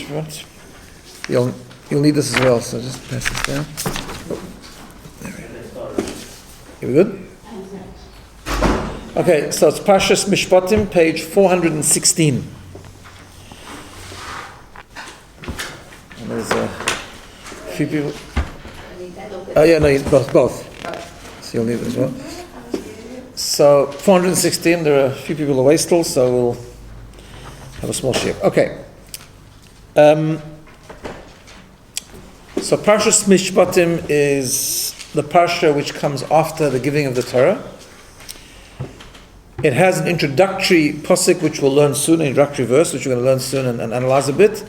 if you want. You'll need this as well, so just pass this down. There we go. You good? Okay, so it's Parshas Mishpatim, page 416. And there's a few people. Oh yeah, no, both. So you'll need it as well. So 416, there are a few people away still, so we'll have a small shift. Okay. So Parshas Mishpatim is the Parsha which comes after the giving of the Torah. It has an introductory pasuk which we'll learn soon, an introductory verse which we're going to learn soon and analyze a bit.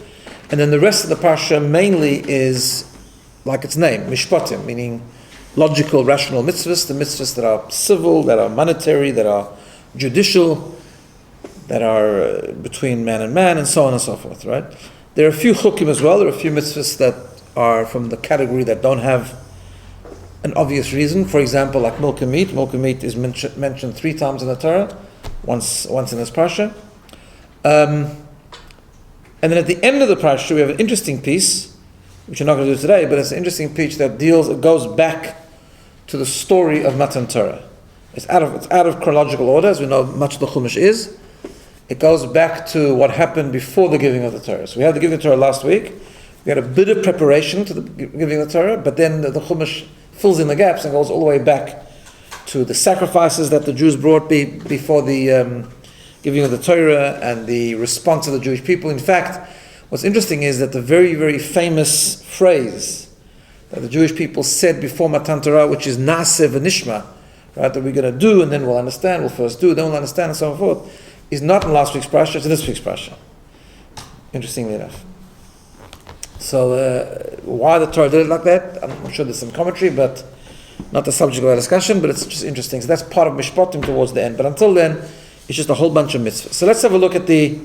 And then the rest of the Parsha mainly is, like its name, Mishpatim, meaning logical, rational mitzvahs, the mitzvahs that are civil, that are monetary, that are judicial, that are between man and so on and so forth, right? There are a few chukim as well. There are a few mitzvahs that are from the category that don't have an obvious reason. For example, like milk and meat. Milk and meat is mentioned 3 times in the Torah, once in this Parsha. And then at the end of the Parsha, we have an interesting piece, which we're not going to do today, but it's an interesting piece that goes back to the story of Matan Torah. It's out of chronological order, as we know much of the Chumash is. It goes back to what happened before the giving of the Torah. So we had the giving of the Torah last week. We had a bit of preparation to the giving of the Torah, but then the Chumash fills in the gaps and goes all the way back to the sacrifices that the Jews brought before the giving of the Torah and the response of the Jewish people. In fact, what's interesting is that the very, very famous phrase that the Jewish people said before Matan Torah, which is Naaseh v'nishma, right, that we're going to do and then we'll understand, we'll first do, then we'll understand, and so on and forth, is not in last week's Parsha, it's in this week's Parsha. Interestingly enough. So why the Torah did it like that, I'm sure there's some commentary, but not the subject of our discussion, but it's just interesting. So that's part of Mishpatim towards the end. But until then, it's just a whole bunch of mitzvahs. So let's have a look at the...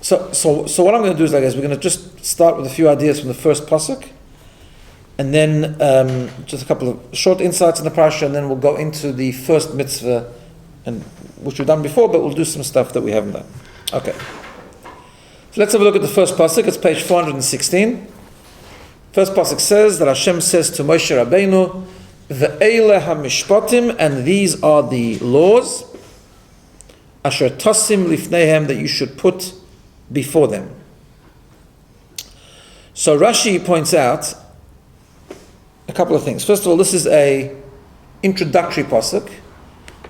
So what I'm going to do is like this. We're going to just start with a few ideas from the first pasuk, and then just a couple of short insights in the Parsha, and then we'll go into the first mitzvah, and which we've done before, but we'll do some stuff that we haven't done. Okay. So let's have a look at the first pasuk. It's page 416. First pasuk says that Hashem says to Moshe Rabbeinu, "Ve'ele hamishpatim," and these are the laws, asher tasim lifneihem, that you should put before them. So Rashi points out a couple of things. First of all, this is a introductory pasuk,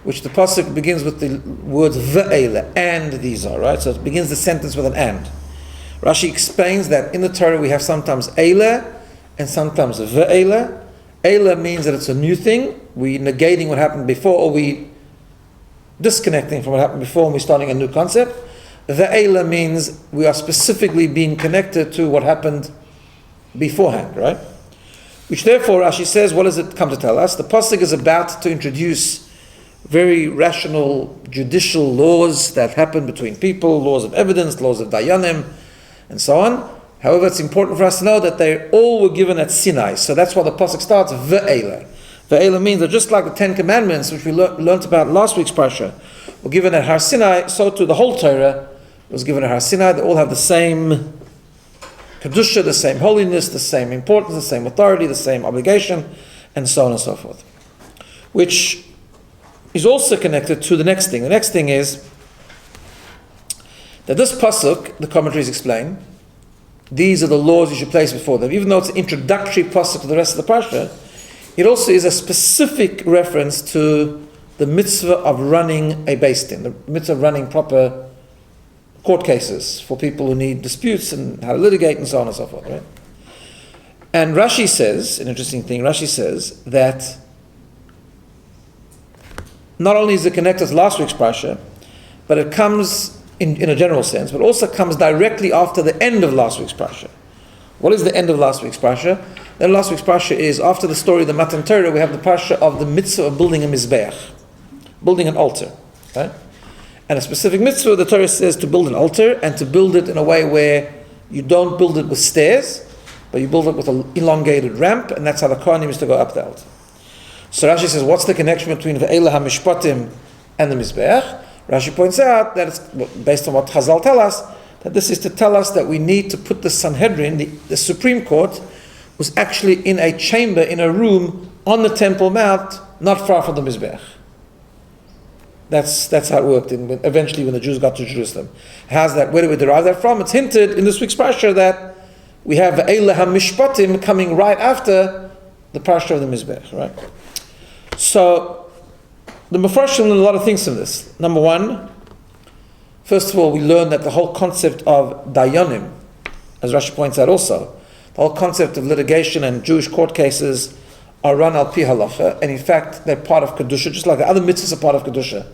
which the pasuk begins with the words ve'ele, and these are, right? So it begins the sentence with an and. Rashi explains that in the Torah we have sometimes eile and sometimes ve'ele. Eile means that it's a new thing, we negating what happened before, or we disconnecting from what happened before and we're starting a new concept. Ve'ele means we are specifically being connected to what happened beforehand, right? Which therefore, Rashi says, what does it come to tell us? The pasuk is about to introduce very rational judicial laws that happen between people, laws of evidence, laws of dayanim, and so on. However, it's important for us to know that they all were given at Sinai. So that's why the pasuk starts, ve'ele. Ve'ele means that just like the 10 Commandments, which we learnt about last week's Parsha, were given at Har Sinai, so too the whole Torah was given at Har Sinai. They all have the same kedusha, the same holiness, the same importance, the same authority, the same obligation, and so on and so forth. Which is also connected to the next thing. The next thing is that this pasuk, the commentaries explain, these are the laws you should place before them. Even though it's an introductory pasuk to the rest of the Parsha, it also is a specific reference to the mitzvah of running a Beis Din, the mitzvah of running proper court cases for people who need disputes and how to litigate and so on and so forth, right? And Rashi says, an interesting thing, Rashi says that not only is it connected to last week's Parsha, but it comes in a general sense, but also comes directly after the end of last week's Parsha. What is the end of last week's Parsha? Then last week's Parsha is, after the story of the Matan Torah, we have the Parsha of the mitzvah of building a mizbeach, building an altar, right? And a specific mitzvah, the Torah says to build an altar, and to build it in a way where you don't build it with stairs, but you build it with an elongated ramp, and that's how the Kohanim used to go up the altar. So Rashi says, what's the connection between ve'ele hamishpatim and the mizbeach? Rashi points out that it's based on what Chazal tell us, that this is to tell us that we need to put the Sanhedrin, the Supreme Court, was actually in a chamber, in a room on the Temple Mount, not far from the Mizbech. That's how it worked. Eventually, when the Jews got to Jerusalem, where do we derive that from? It's hinted in this week's Parsha that we have Eile HaMishpatim coming right after the Parsha of the Mizbech, right? So the Mefarshim learn a lot of things from this. Number one, first of all, we learn that the whole concept of Dayanim, as Rashi points out also, the whole concept of litigation and Jewish court cases are run al pi halacha, and in fact they're part of Kedusha, just like the other mitzvahs are part of Kedusha.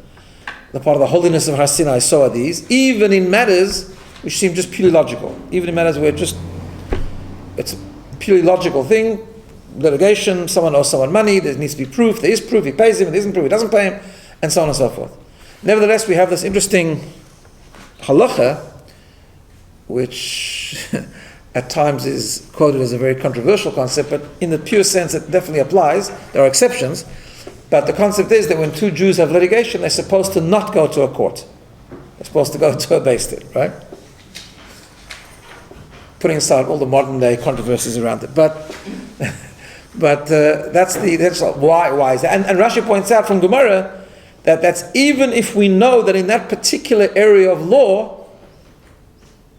They're part of the holiness of Har Sinai, so are these, even in matters which seem just purely logical. Even in matters where it's a purely logical thing, litigation, someone owes someone money, there needs to be proof, there is proof, he pays him, there isn't proof, he doesn't pay him, and so on and so forth. Nevertheless, we have this interesting halacha, which at times is quoted as a very controversial concept, but in the pure sense it definitely applies. There are exceptions, but the concept is that when two Jews have litigation, they're supposed to not go to a court. They're supposed to go to a Beis Din, right? Putting aside all the modern day controversies around it, but that's why is that? And Rashi points out from Gemara that that's even if we know that in that particular area of law,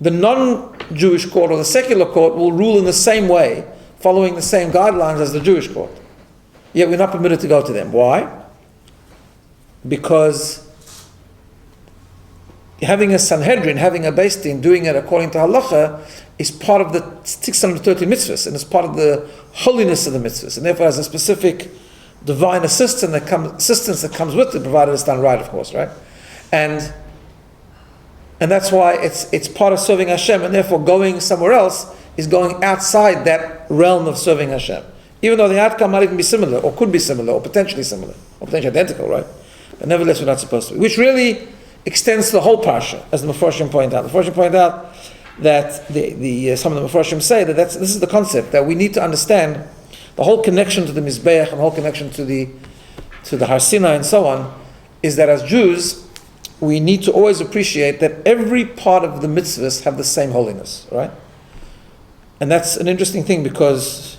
the non-Jewish court or the secular court will rule in the same way, following the same guidelines as the Jewish court. Yet we're not permitted to go to them. Why? Because having a Sanhedrin, having a Beis Din, doing it according to halacha, is part of the 613 mitzvahs, and it's part of the holiness of the mitzvahs, and therefore has a specific divine assistance that comes with it, provided it's done right, of course, right? And that's why it's part of serving Hashem, and therefore going somewhere else is going outside that realm of serving Hashem. Even though the outcome might even be similar, or could be similar, or potentially identical, right? But nevertheless, we're not supposed to be. Which really extends to the whole Parsha, as the Mefarshim point out. The Mefarshim point out that some of the Mefarshim say that this is the concept, that we need to understand the whole connection to the Mizbeach and the whole connection to the Har Sinai and so on, is that as Jews, we need to always appreciate that every part of the mitzvahs have the same holiness, right? And that's an interesting thing because,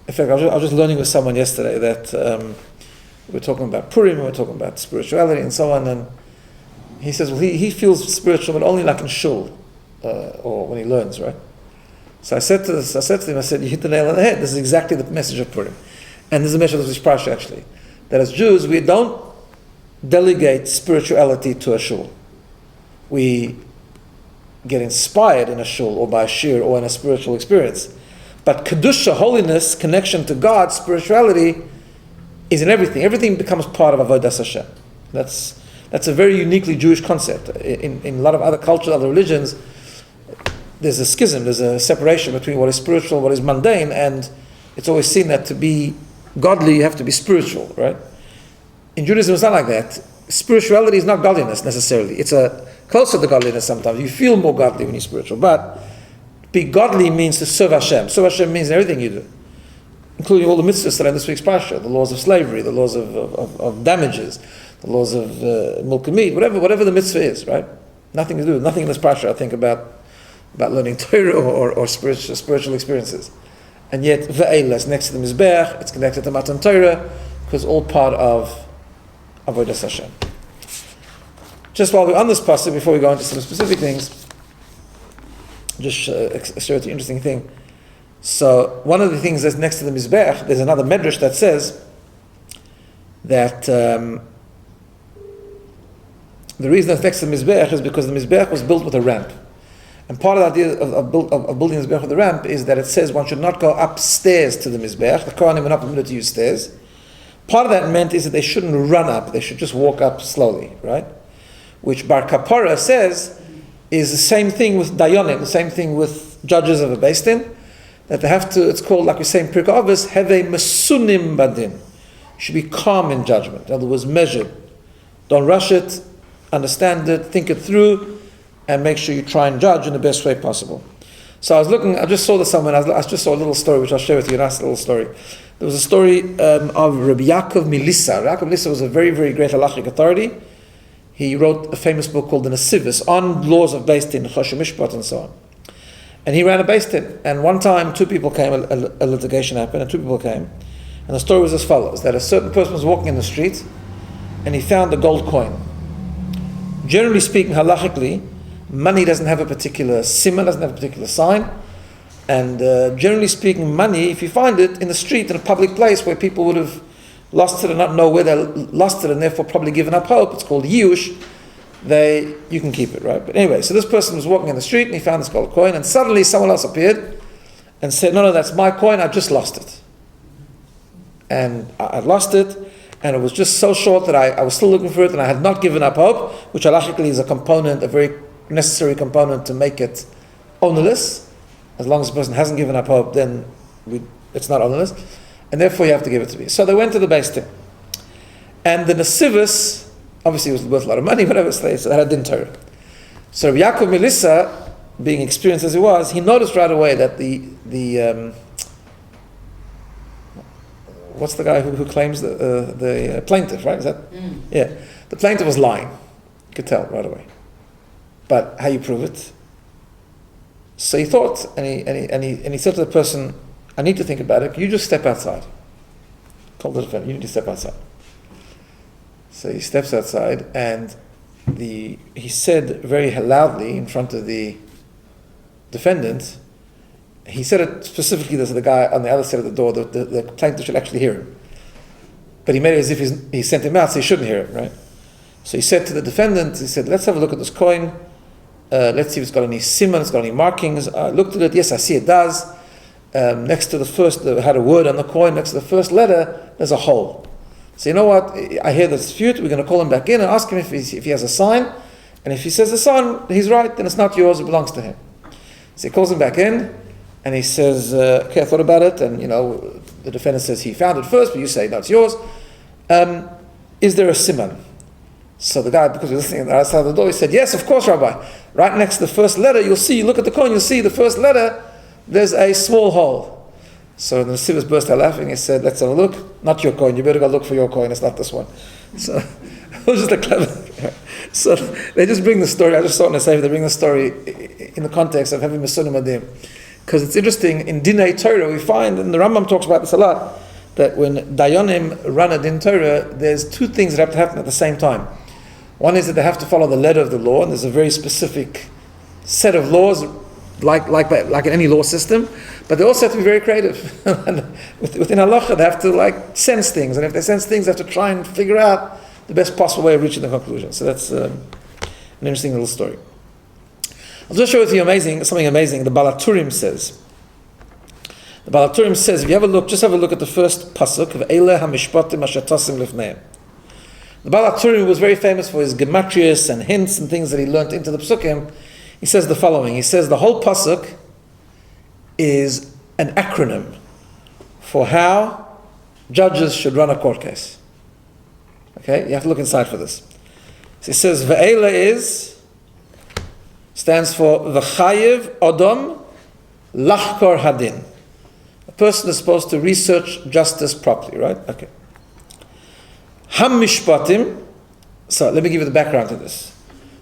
in fact, I was just learning with someone yesterday that we're talking about Purim, we're talking about spirituality and so on, and he says, well, he feels spiritual, but only like in shul, or when he learns, right? So I said to him, I said, you hit the nail on the head. This is exactly the message of Purim. And this is the message of this Parsha, actually. That as Jews, we don't delegate spirituality to a shul. We get inspired in a shul or by a shir or in a spiritual experience. But Kedusha, holiness, connection to God, spirituality, is in everything. Everything becomes part of Avodas Hashem. That's a very uniquely Jewish concept. In a lot of other cultures, other religions, there's a schism, there's a separation between what is spiritual and what is mundane, and it's always seen that to be godly, you have to be spiritual, right? In Judaism, it's not like that. Spirituality is not godliness necessarily. It's closer to godliness sometimes. You feel more godly when you're spiritual. But be godly means to serve Hashem. Serve Hashem means everything you do, including all the mitzvahs that are in this week's Parsha, the laws of slavery, the laws of damages, the laws of milk and meat, whatever the mitzvah is, right? Nothing to do, nothing in this Parsha, I think, about learning Torah or spiritual experiences. And yet, ve'elas, next to the Mizbeach, it's connected to Matan Torah, because all part of Avodas Hashem. Just while we're on this passage, before we go into some specific things, just share with you an interesting thing. So one of the things that's next to the Mizbeach, there's another medrash that says that the reason it's next to the Mizbeach is because the Mizbeach was built with a ramp. And part of the idea of building the Mizbeach with a ramp is that it says one should not go upstairs to the Mizbeach. The Kohanim were not permitted to use stairs. Part of that meant is that they shouldn't run up, they should just walk up slowly, right? Which Bar Kapara says is the same thing with Dayanim, the same thing with judges of a Beis Din, that they have to, it's called, like we say in Pirkei Avos, heve mesunim badin. You should be calm in judgment, in other words, measured. Don't rush it, understand it, think it through, and make sure you try and judge in the best way possible. So I just saw this somewhere, I just saw a little story, which I'll share with you, a nice little story. There was a story of Rabbi Yaakov Milissa. Rabbi Yaakov Milissa was a very, very great halachic authority he wrote a famous book called the Nesivos on laws of Beis Din, Choshen Mishpat, and so on. And he ran a Beis Din. And one time, two people came, a litigation happened, and two people came. And the story was as follows, that a certain person was walking in the street, and he found a gold coin. Generally speaking, halachically, money doesn't have a particular simon, doesn't have a particular sign. And generally speaking, money, if you find it in the street, in a public place where people would have lost it and not know where they lost it and therefore probably given up hope, it's called yush, you can keep it, right? But anyway, so this person was walking in the street and he found this gold coin, and suddenly someone else appeared and said, no, that's my coin, I just lost it. And I lost it, and it was just so short that I was still looking for it, and I had not given up hope, which halachically is a component, a very necessary component to make it ownerless. As long as the person hasn't given up hope, then it's not ownerless, and therefore you have to give it to me. So they went to the Beis Din, and the Nesivos, obviously it was worth a lot of money, whatever, so they had a din Torah. So Rabbi Yaakov Melissa, being experienced as he was, he noticed right away that the what's the guy who claims the plaintiff, right? Is that? Yeah, the plaintiff was lying. You could tell right away. But how you prove it? So he thought, and he said to the person, I need to think about it. Can you just step outside? Told the defendant, you need to step outside. So he steps outside, and he said very loudly in front of the defendant. He said it specifically to the guy on the other side of the door. The plaintiff should actually hear him, but he made it as if he sent him out, so he shouldn't hear it, right? So he said to the defendant, he said, let's have a look at this coin. Let's see if it's got any simon, it's got any markings. I looked at it, yes, I see it does. Next to the first, had a word on the coin, next to the first letter, there's a hole. So you know what, I hear the dispute, we're going to call him back in and ask him if he has a sign, and if he says the sign, he's right, then it's not yours, it belongs to him. So he calls him back in, and he says, okay, I thought about it, and the defendant says he found it first, but you say, no, it's yours. Is there a simon? So the guy, because he was listening on the other side of the door, he said, yes, of course, Rabbi. Right next to the first letter, you'll see, look at the coin, you'll see the first letter, there's a small hole. So the Nesivos burst out laughing. He said, let's have a look. Not your coin, you better go look for your coin, it's not this one. So it was just a clever. So they just bring the story, I just saw it in the Sefer, they bring the story in the context of having Mesunim Adim. Because it's interesting, in Dinei Torah we find, and the Rambam talks about this a lot, that when Dayanim run a Din Torah, there's two things that have to happen at the same time. One is that they have to follow the letter of the law, and there's a very specific set of laws, like in any law system, but they also have to be very creative. Within halacha, they have to sense things, and if they sense things, they have to try and figure out the best possible way of reaching the conclusion. So that's an interesting little story. I'll just show it to you something amazing. The Balaturim says. The Balaturim says, if you just have a look at the first pasuk of Eileh HaMishpatim Asher Tosim Lifneim. The Balaturim was very famous for his gematrias and hints and things that he learned into the psukim. He says the following. He says the whole pasuk is an acronym for how judges should run a court case. Okay, you have to look inside for this. So he says Ve'ela stands for V'chayev Odom Lachkor Hadin. A person is supposed to research justice properly, right? Okay. Ham-mishpatim. So let me give you the background to this.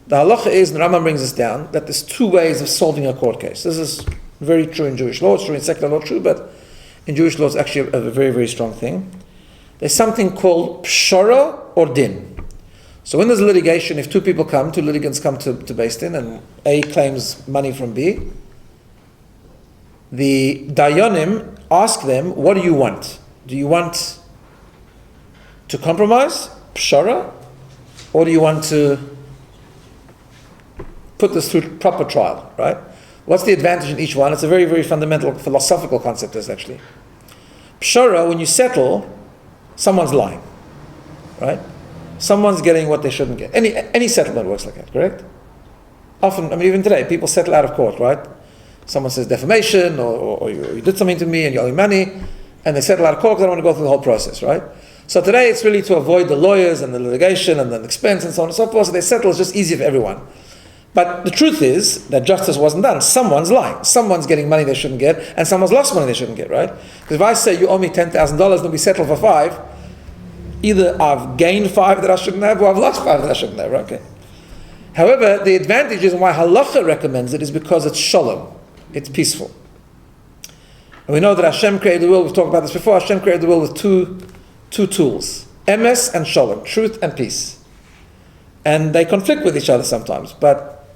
The halacha is, and the Rambam brings this down, that there's two ways of solving a court case. This is very true in Jewish law, it's true in secular law, true, but in Jewish law it's actually a very, very strong thing. There's something called pshara or din. So when there's litigation, if two litigants come to Beis Din, and A claims money from B, the dayanim ask them, what do you want? Do you want to compromise, pshara, or do you want to put this through proper trial, right? What's the advantage in each one? It's a very, very fundamental philosophical concept, this actually. Pshara, when you settle, someone's lying, right? Someone's getting what they shouldn't get. Any settlement works like that, correct? Often, even today, people settle out of court, right? Someone says defamation, or you did something to me and you owe me money, and they settle out of court because they don't want to go through the whole process, right? So today it's really to avoid the lawyers and the litigation and the expense and so on and so forth, so they settle, it's just easier for everyone. But the truth is that justice wasn't done. Someone's lying. Someone's getting money they shouldn't get, and someone's lost money they shouldn't get, right? Because if I say you owe me $10,000 and we settle for $5,000, either I've gained 5 that I shouldn't have, or I've lost 5 that I shouldn't have. Okay. However, the advantage is, and why halacha recommends it, is because it's shalom, it's peaceful. And we know that Hashem created the world, we've talked about this before, Hashem created the world with two tools, emes and shalom, truth and peace. And they conflict with each other sometimes, but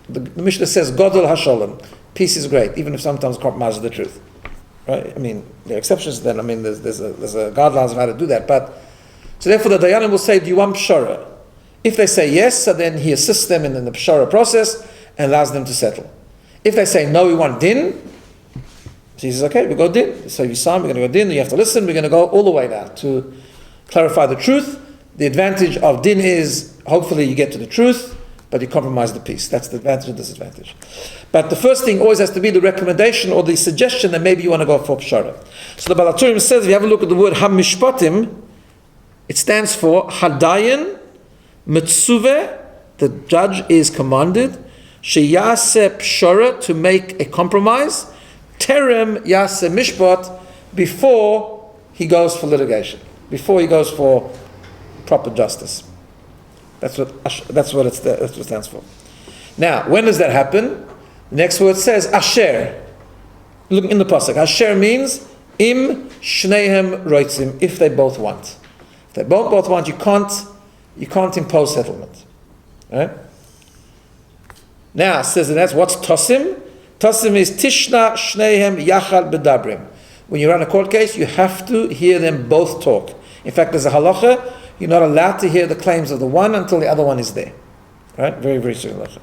the Mishnah says, Godol HaShalom, peace is great, even if sometimes compromises the truth. Right? I mean, there are exceptions to that, I mean, there's a guidelines of how to do that, but, so therefore the Dayanim will say, do you want Pshara? If they say yes, so then he assists them in the Pshara process and allows them to settle. If they say no, we want Din, so he says, okay, we go Din. So you sign, we're going to go Din, you have to listen, we're going to go all the way now to clarify the truth. The advantage of Din is, hopefully you get to the truth, but you compromise the peace. That's the advantage and disadvantage. But the first thing always has to be the recommendation or the suggestion that maybe you want to go for Pshara. So the Balaturim says, if you have a look at the word HaMishpatim, it stands for Hadayan Mitzuveh, the judge is commanded, Sheyaseh Pshara, to make a compromise, Terem Yaseh Mishpat, before he goes for litigation, before he goes for proper justice. That's what it stands for. Now, when does that happen? The next word says Asher. Look in the pasuk. Asher means Im Shnehem Roitzim, if they both want. If they both want, you can't impose settlement. Right? Now, it says, and that's what's Tosim? Tosim is Tishna Shnehem Yachal Bedabrim. When you run a court case, you have to hear them both talk. In fact, there's a halacha, you're not allowed to hear the claims of the one until the other one is there. Right? Very, very strict halacha.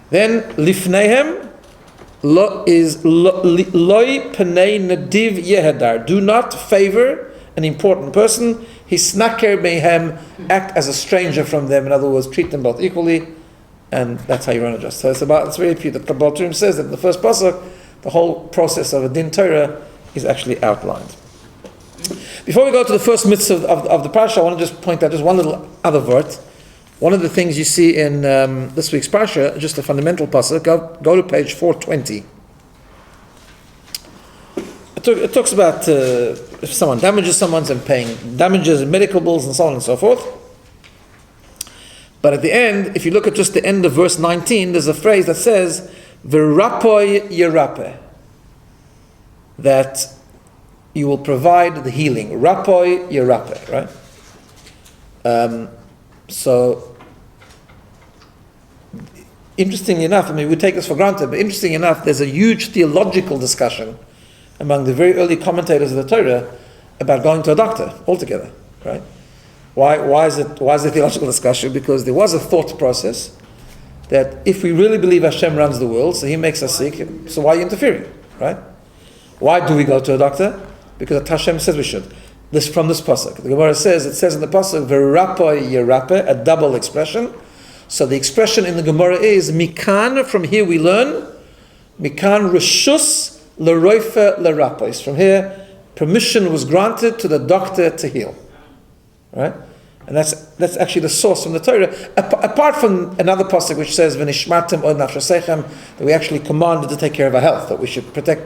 Then, Lifnehem is Loi Penei Nadiv Yehedar. Do not favor an important person. Hisnaker Mehem, act as a stranger from them. In other words, treat them both equally. And that's how you run a justice. So it's very few. The Kabbalah Turim says that in the first pasuk, the whole process of a din Torah is actually outlined. Before we go to the first mitzvah of the Parsha, I want to just point out just one little other word. One of the things you see in this week's Parsha, just a fundamental pasuk, go to page 420. It talks about if someone damages someone and paying damages and medical bills and so on and so forth. But at the end, if you look at just the end of verse 19, there's a phrase that says, V'rapoi yerape, that you will provide the healing. Rapoi yerape, right? So, interestingly enough, I mean, we take this for granted, but interestingly enough, there's a huge theological discussion among the very early commentators of the Torah about going to a doctor altogether, right? Why is it a theological discussion? Because there was a thought process that if we really believe Hashem runs the world, so He makes us sick, so why are you interfering, right? Why do we go to a doctor? Because Hashem says we should. This from this pasuk. The Gemara says, it says in the pasuk, "V'rapoi yerape," a double expression. So the expression in the Gemara is mikan. From here we learn mikan reshus l'roife l'rapos. From here, permission was granted to the doctor to heal. Right, and that's actually the source from the Torah. Apart from another pasuk which says "V'nishmartem od nafshosechem," that we actually commanded to take care of our health, that we should protect,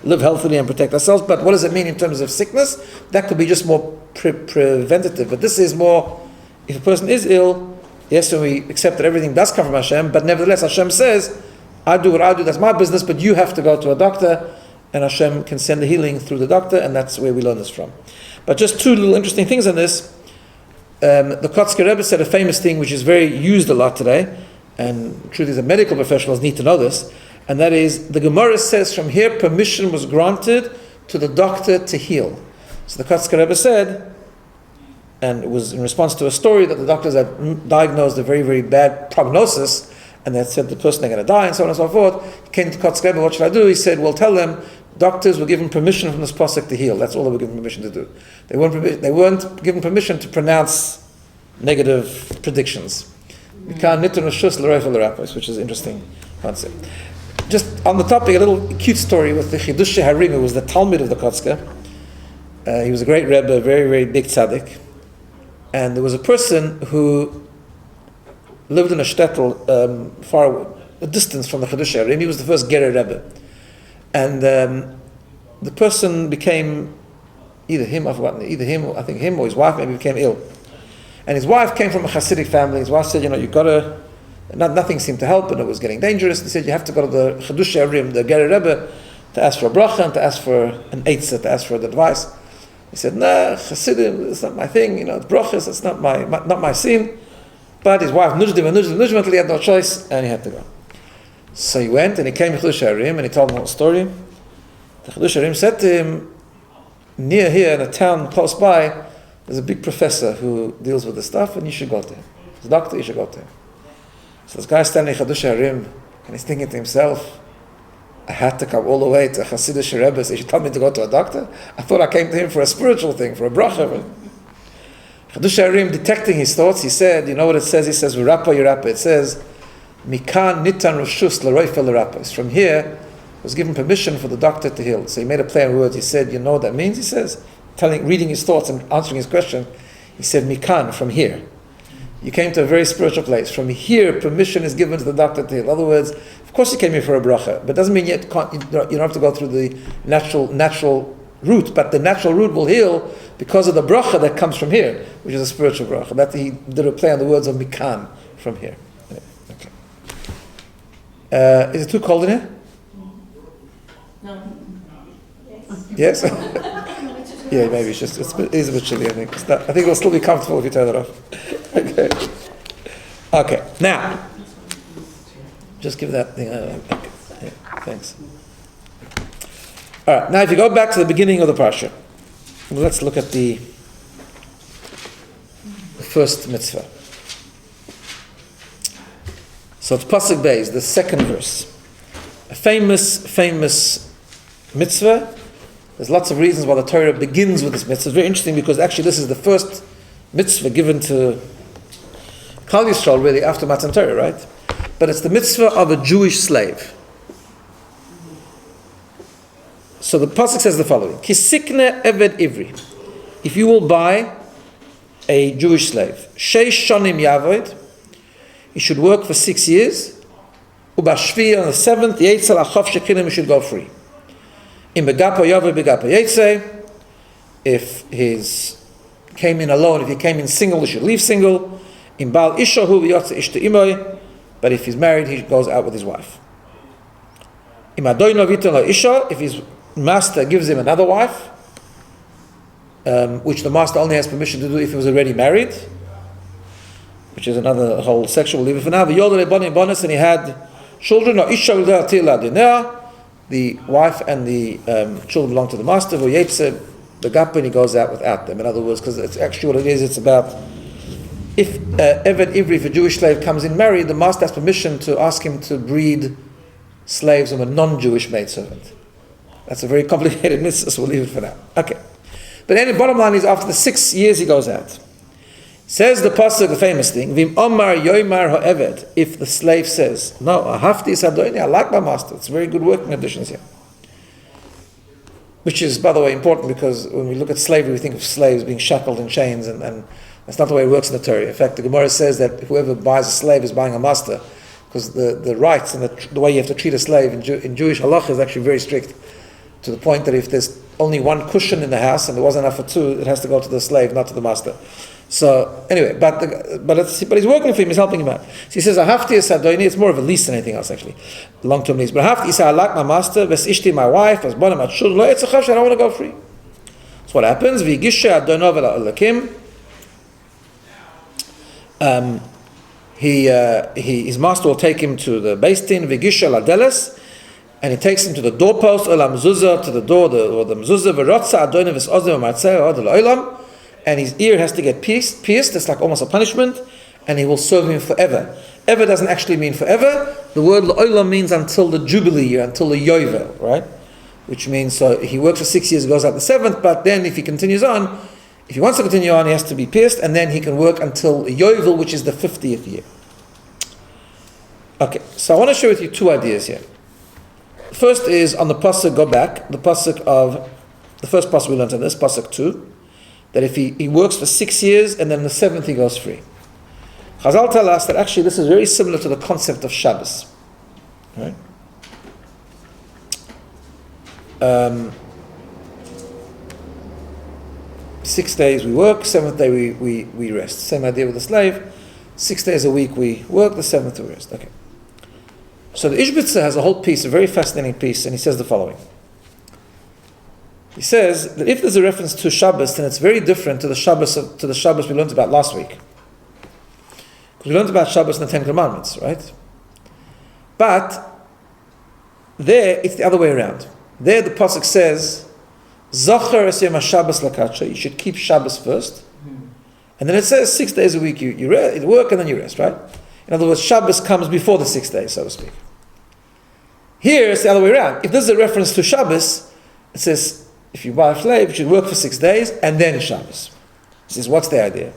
live healthily and protect ourselves. But what does it mean in terms of sickness? That could be just more preventative. But this is more, if a person is ill, yes, so we accept that everything does come from Hashem. But nevertheless, Hashem says, "I do what I do. That's my business. But you have to go to a doctor." And Hashem can send the healing through the doctor, and that's where we learn this from. But just two little interesting things on this. The Kotzker Rebbe said a famous thing which is very used a lot today, and the truth is that medical professionals need to know this, and that is, the Gemara says from here, permission was granted to the doctor to heal. So the Kotzker Rebbe said, and it was in response to a story that the doctors had diagnosed a very, very bad prognosis, and they had said the person they're going to die, and so on and so forth. He came to Kotzker Rebbe, what should I do? He said, well, tell them, doctors were given permission from this pasuk to heal. That's all they were given permission to do. They weren't given permission to pronounce negative predictions. Which is an interesting concept. Just on the topic, a little cute story with the Chidush Harim, who was the Talmud of the Kotzker. He was a great Rebbe, very, very big tzaddik. And there was a person who lived in a shtetl far a distance from the Chidush Harim. He was the first Gerer Rebbe. And the person became either him, I think him or his wife maybe became ill. And his wife came from a Hasidic family. His wife said, you gotta, nothing seemed to help and it was getting dangerous. He said, you have to go to the Chedush Arim, the Ger Rebbe, to ask for a bracha and to ask for an eitzah, to ask for advice. He said, nah, Hasidim, it's not my thing, it's brachas, it's not my scene. But his wife nudged him until he had no choice and he had to go. So he went and he came to Chedush Arim and he told him the whole story. The Chedush Arim said to him, near here in a town close by, there's a big professor who deals with this stuff and you should go to him. He's a doctor, you should go to him. So this guy standing in Chedush Arim and he's thinking to himself, I had to come all the way to Hasidic Rebbe, so he told me to go to a doctor? I thought I came to him for a spiritual thing, for a bracha. Chedush Arim, detecting his thoughts, he said, you know what it says? He says, V'rapa Yerapa. It says, Mikan nitan rishus l'roifa l'rapa. From here, was given permission for the doctor to heal. So he made a play on words. He said, you know what that means? He says, reading his thoughts and answering his question, he said, Mikan, from here. You came to a very spiritual place. From here, permission is given to the doctor to heal. In other words, of course you came here for a bracha, but it doesn't mean you don't have to go through the natural route, but the natural route will heal because of the bracha that comes from here, which is a spiritual bracha. That he did a play on the words of Mikan, from here. Okay. Is it too cold in here? No. Yes? Yeah, maybe it is a bit chilly, I think. I think it'll still be comfortable if you turn it off. Okay. Now, just give that thing. Okay. Yeah, thanks. All right. Now, if you go back to the beginning of the Parsha, let's look at the first mitzvah. So it's Pasuk Beis, the second verse. A famous mitzvah. There's lots of reasons why the Torah begins with this mitzvah. It's very interesting because actually this is the first mitzvah given to Klal Yisrael really after Matan Torah, right? But it's the mitzvah of a Jewish slave. So the pasuk says the following: Kisikne eved ivri. If you will buy a Jewish slave, sheish shonim yavod, he should work for 6 years. Ubashvi, on the 7th, yetzel achov shekinim, he should go free. In begapa yavod begapa yetze. If he came in alone, if he came in single, he should leave single. In bal ishahu v'yotze ishte imoy. But if he's married, he goes out with his wife. Im adoino viton lo isha, if his master gives him another wife, which the master only has permission to do if he was already married, which is another whole section, we'll leave it for now. And he had children, the wife and the children belong to the master, and he goes out without them. In other words, because it's actually what it is, it's about if Eved Ivri, if a Jewish slave comes in married, the master has permission to ask him to breed slaves of a non-Jewish maidservant. That's a very complicated mitzvah, so we'll leave it for now. Okay. But then the bottom line is after the 6 years he goes out. Says the pasuk, the famous thing, Vim Omar Yoimar Ha'eved, if the slave says, no, Ahafti Sadoini, I like my master. It's very good working conditions here. Which is, by the way, important because when we look at slavery, we think of slaves being shackled in chains, and that's not the way it works in the Torah. In fact, the Gemara says that whoever buys a slave is buying a master, because the rights and the way you have to treat a slave in Jewish halacha is actually very strict, to the point that if there's only one cushion in the house and there wasn't enough for two, it has to go to the slave, not to the master. So anyway, but he's working for him, he's helping him out. So he says, "Ahafti Sadoini." It's more of a lease than anything else, actually, long-term lease. But Ahafti Isa, I like my master. Ves Ishti, my wife. Ves Bonam Atshul. Lo Etzachav, I don't want to go free. So what happens? V'Yigisha Adonov El Elakim. His master will take him to the Beis Din, V'Yigisha Ladeles, and he takes him to the doorpost, or la mezuzah, to the door, or the mezuzah, V'Rotza Adonov Es Ozem Martzeh Od Olam. And his ear has to get pierced. It's like almost a punishment, and he will serve him forever. Ever doesn't actually mean forever. The word L'olam means until the Jubilee year, until the Yovel, right? Which means, so he works for 6 years, goes out the 7th, but then if he continues on, if he wants to continue on, he has to be pierced, and then he can work until Yovel, which is the 50th year. Okay, so I want to share with you two ideas here. The first is on the pasuk, go back, the pasuk of, the first pasuk we learned on this, pasuk 2, that if he works for 6 years and then the 7th he goes free. Chazal tell us that actually this is very similar to the concept of Shabbos. Right? 6 days we work, 7th day we rest. Same idea with the slave. 6 days a week we work, the 7th we rest. Okay. So the Ishbitzer has a whole piece, a very fascinating piece, and he says the following. He says that if there's a reference to Shabbos, then it's very different to the Shabbos we learned about last week. Because we learned about Shabbos in the Ten Commandments, right? But there, it's the other way around. There the Pasuk says, Zachar es yom HaShabbos lakadsha, you should keep Shabbos first. And then it says 6 days a week you work and then you rest, right? In other words, Shabbos comes before the 6 days, so to speak. Here it's the other way around. If there's a reference to Shabbos, it says, if you buy a slave, you should work for 6 days and then Shabbos. He says, what's the idea?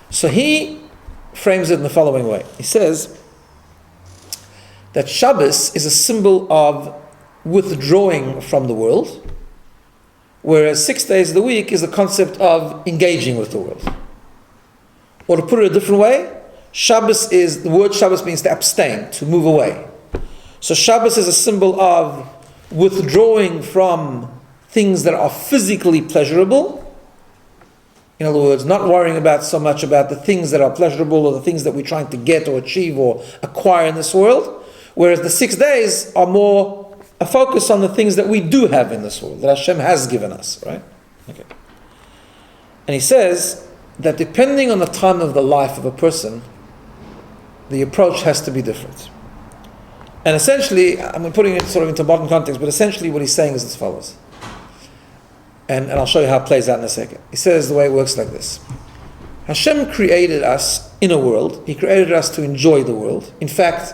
So he frames it in the following way. He says that Shabbos is a symbol of withdrawing from the world, whereas 6 days of the week is the concept of engaging with the world. Or to put it a different way, the word Shabbos means to abstain, to move away. So Shabbos is a symbol of withdrawing from things that are physically pleasurable. In other words, not worrying so much about the things that are pleasurable or the things that we're trying to get or achieve or acquire in this world. Whereas the 6 days are more a focus on the things that we do have in this world, that Hashem has given us, right? Okay. And he says that depending on the time of the life of a person, the approach has to be different. And essentially, I'm putting it sort of into modern context, but essentially what he's saying is as follows. And I'll show you how it plays out in a second. He says the way it works like this. Hashem created us in a world. He created us to enjoy the world. In fact,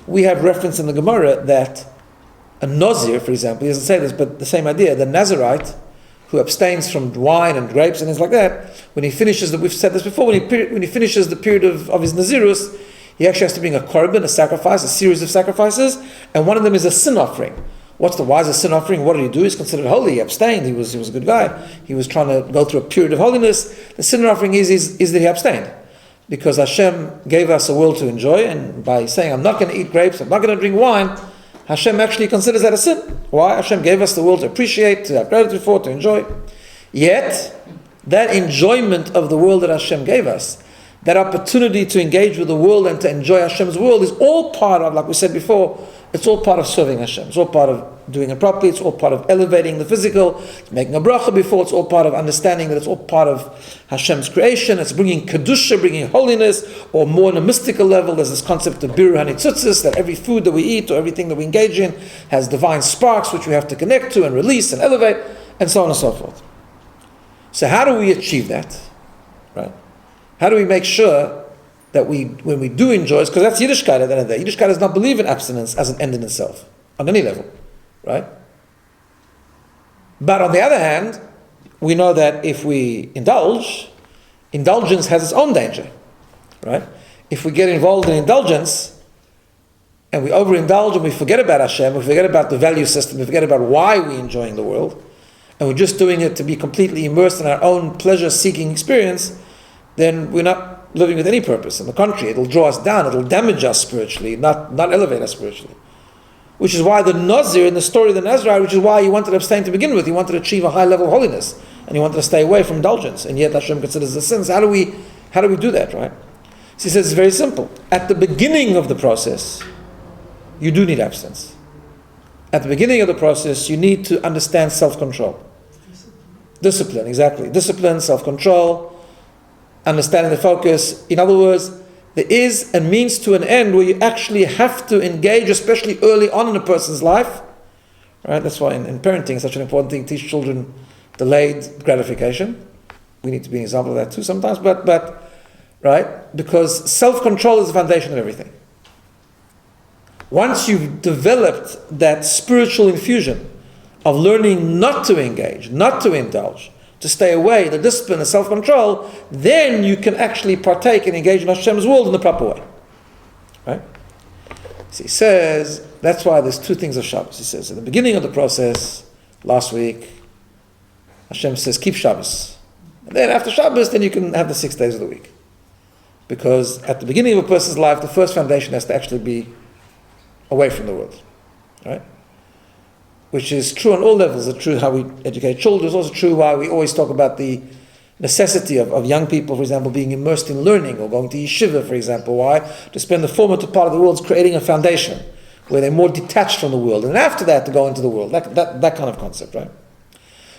we have reference in the Gemara that a Nazir, for example, he doesn't say this, but the same idea, the Nazirite, who abstains from wine and grapes and things like that, when he finishes, we've said this before, when he finishes the period of his Nazirus, he actually has to bring a korban, a sacrifice, a series of sacrifices, and one of them is a sin offering. Why is a sin offering? What did he do? He's considered holy. He abstained. He was a good guy. He was trying to go through a period of holiness. The sin offering is that he abstained. Because Hashem gave us a world to enjoy, and by saying, I'm not going to eat grapes, I'm not going to drink wine, Hashem actually considers that a sin. Why? Hashem gave us the world to appreciate, to have gratitude for, to enjoy. Yet, that enjoyment of the world that Hashem gave us, that opportunity to engage with the world and to enjoy Hashem's world is all part of, like we said before, it's all part of serving Hashem. It's all part of doing it properly. It's all part of elevating the physical. It's making a bracha before. It's all part of understanding that it's all part of Hashem's creation. It's bringing kedusha, bringing holiness, or more on a mystical level. There's this concept of biru hanitzutzis, that every food that we eat or everything that we engage in has divine sparks which we have to connect to and release and elevate, and so on and so forth. So how do we achieve that? Right? How do we make sure that when we do enjoy, because that's Yiddishkeit at the end of the day. Yiddishkeit does not believe in abstinence as an end in itself, on any level, right? But on the other hand, we know that if we indulgence has its own danger, right? If we get involved in indulgence, and we overindulge and we forget about Hashem, we forget about the value system, we forget about why we're enjoying the world, and we're just doing it to be completely immersed in our own pleasure-seeking experience, then we're not living with any purpose. On the contrary, it'll draw us down, it'll damage us spiritually, not elevate us spiritually. Which is why the Nazir, in the story of the Nazirite, which is why he wanted to abstain to begin with, he wanted to achieve a high level of holiness, and he wanted to stay away from indulgence, and yet Hashem considers the sins. How do we do that, right? So he says it's very simple. At the beginning of the process, you do need abstinence. At the beginning of the process, you need to understand self-control. Discipline, exactly. Discipline, self-control, understanding the focus. In other words, there is a means to an end where you actually have to engage, especially early on in a person's life. Right? That's why in parenting is such an important thing. Teach children delayed gratification. We need to be an example of that too sometimes. But right? Because self-control is the foundation of everything. Once you've developed that spiritual infusion of learning not to engage, not to indulge, to stay away, the discipline, the self-control, then you can actually partake and engage in Hashem's world in the proper way. Right? So he says, that's why there's two things of Shabbos. He says, at the beginning of the process, last week, Hashem says, keep Shabbos. And then after Shabbos, then you can have the 6 days of the week. Because at the beginning of a person's life, the first foundation has to actually be away from the world. Right? which is true on all levels. It's true how we educate children. It's also true why we always talk about the necessity of young people, for example, being immersed in learning or going to yeshiva, for example. Why? To spend the formative part of the world creating a foundation where they're more detached from the world, and after that to go into the world. That kind of concept, right?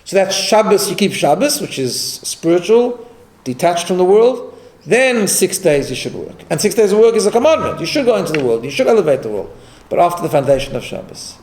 So that's Shabbos, you keep Shabbos, which is spiritual, detached from the world. Then 6 days you should work. And 6 days of work is a commandment. You should go into the world. You should elevate the world. But after the foundation of Shabbos.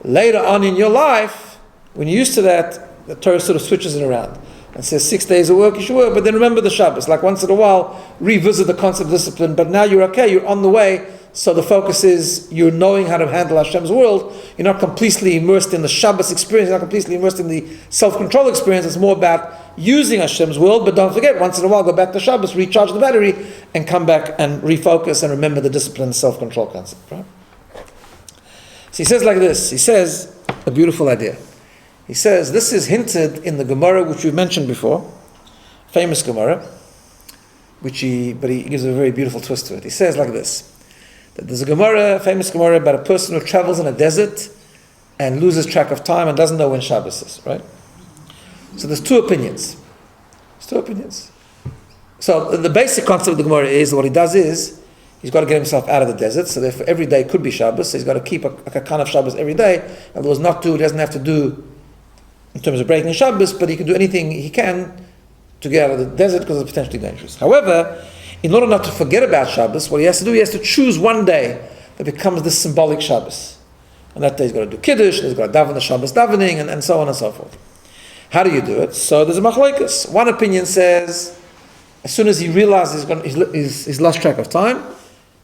Later on in your life, when you're used to that, the Torah sort of switches it around and says 6 days of work, you should work. But then remember the Shabbos. Like once in a while, revisit the concept of discipline. But now you're okay. You're on the way. So the focus is you're knowing how to handle Hashem's world. You're not completely immersed in the Shabbos experience. You're not completely immersed in the self-control experience. It's more about using Hashem's world. But don't forget, once in a while, go back to Shabbos, recharge the battery, and come back and refocus and remember the discipline and self-control concept. Right? So he says like this. He says a beautiful idea. He says this is hinted in the Gemara, which we've mentioned before, famous Gemara, but he gives a very beautiful twist to it. He says like this. There's a famous Gemara about a person who travels in a desert and loses track of time and doesn't know when Shabbos is, right? So there's two opinions. So the basic concept of the Gemara is that what he does is he's got to get himself out of the desert, so therefore every day could be Shabbos, so he's got to keep a kind of Shabbos every day. In other words, he doesn't have to do in terms of breaking Shabbos, but he can do anything he can to get out of the desert because it's potentially dangerous. However, in order not to forget about Shabbos, what he has to do, he has to choose one day that becomes this symbolic Shabbos. And that day he's got to do Kiddush, he's got to daven the Shabbos davening, and so on and so forth. How do you do it? So there's a machlokes. One opinion says, as soon as he realizes he's lost track of time,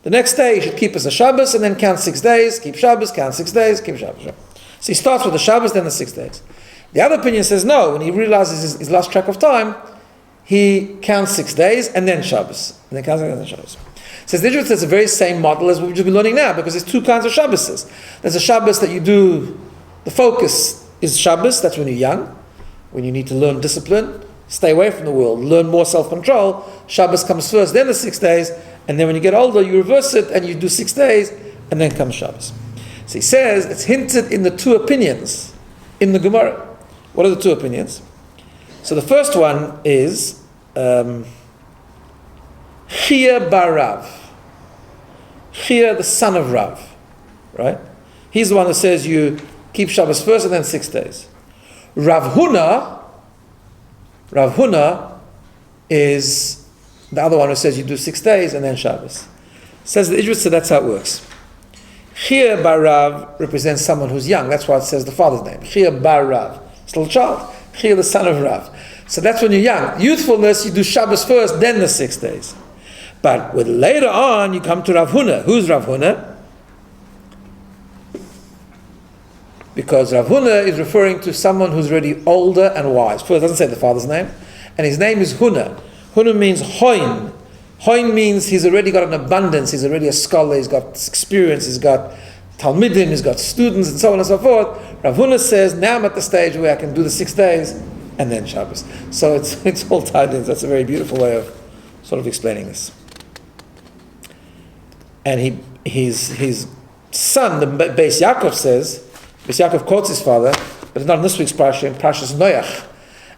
the next day he should keep as a Shabbos and then count 6 days, keep Shabbos, count 6 days, keep Shabbos. So he starts with the Shabbos, then the 6 days. The other opinion says no, when he realizes he's lost track of time, he counts 6 days and then Shabbos. And then counts and then Shabbos. Says the Israelites, it's the very same model as we've just been learning now, because there's two kinds of Shabboses. There's a Shabbos that you do, the focus is Shabbos, that's when you're young, when you need to learn discipline, stay away from the world, learn more self-control. Shabbos comes first, then the 6 days, and then when you get older, you reverse it and you do 6 days, and then comes Shabbos. So he says, it's hinted in the two opinions in the Gemara. What are the two opinions? So the first one is Chia bar Rav. Chia, the son of Rav. Right? He's the one that says you keep Shabbos first and then 6 days. Rav Huna is the other one who says you do 6 days and then Shabbos. Says the Israelites, so that's how it works. Chia bar Rav represents someone who's young. That's why it says the father's name. Chia bar Rav. Still a child. Chia, the son of Rav. So that's when you're young. Youthfulness, you do Shabbos first, then the 6 days. But when later on, you come to Rav Huna. Who's Rav Huna? Because Rav Huna is referring to someone who's already older and wise. First, it doesn't say the father's name. And his name is Huna. Huna means Hoin. Hoin means he's already got an abundance. He's already a scholar. He's got experience. He's got Talmidim. He's got students and so on and so forth. Rav Huna says, now I'm at the stage where I can do the 6 days and then Shabbos. So it's all tied in. That's a very beautiful way of sort of explaining this. And his son, the Beis Yaakov says, Beis Yaakov quotes his father, but it's not in this week's Parsha, in Parshas Noach.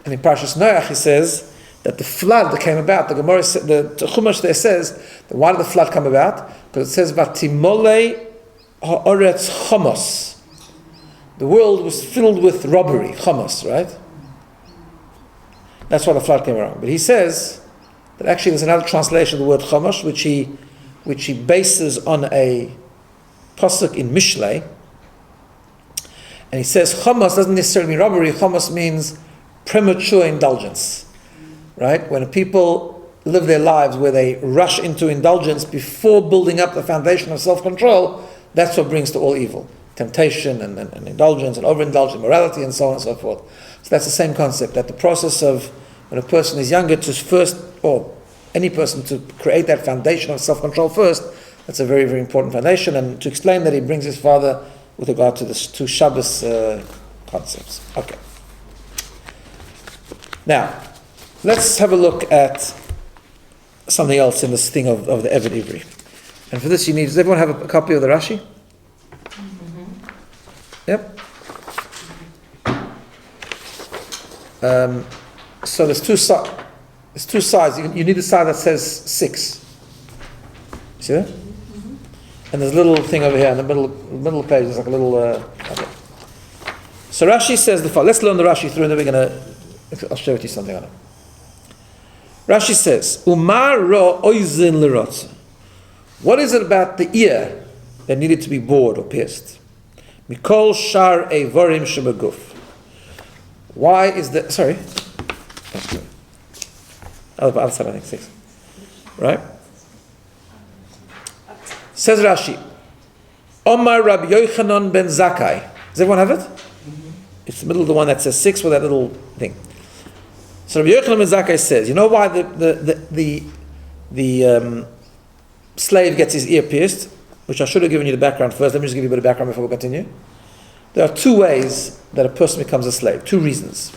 And in Parshas Noach he says that the flood that came about, the Gemara, the Chumash there says, that why did the flood come about? Because it says, Vatimolei ha'oretz chomos. The world was filled with robbery, chomos, right? That's why the flood came around. But he says that actually there's another translation of the word chomos, which he bases on a pasuk in Mishlei. And he says chomos doesn't necessarily mean robbery. Chomos means premature indulgence, right? When people live their lives where they rush into indulgence before building up the foundation of self-control, that's what brings to all evil. Temptation and indulgence and overindulgence, morality and so on and so forth. So that's the same concept, that the process of when a person is younger to first, or any person to create that foundation of self-control first, that's a very, very important foundation. And to explain that, he brings his father with regard to the two Shabbos concepts. Okay. Now, let's have a look at something else in this thing of the Eved Ivri. And for this, does everyone have a copy of the Rashi? Mm-hmm. Yep. So there's two sides. There's two sides. You need a side that says 6. See that? And there's a little thing over here in the middle of the page. There's like a little. Okay. So Rashi says the following. Let's learn the Rashi through, and then I'll share with you something on it. Rashi says, "Umar ro oizin lirotz." What is it about the ear that needed to be bored or pierced? Mikol shar evorim shebaguf. Why is that? Sorry. Other side, I think 6. Right? Says Rashi, Omar Rabbi Yochanan ben Zakkai. Does everyone have it? It's the middle of the one that says 6 with that little thing. So Rabbi Yochanan ben Zakkai says, you know why the slave gets his ear pierced? Which I should have given you the background first. Let me just give you a bit of background before we continue. There are 2 ways that a person becomes a slave. 2 reasons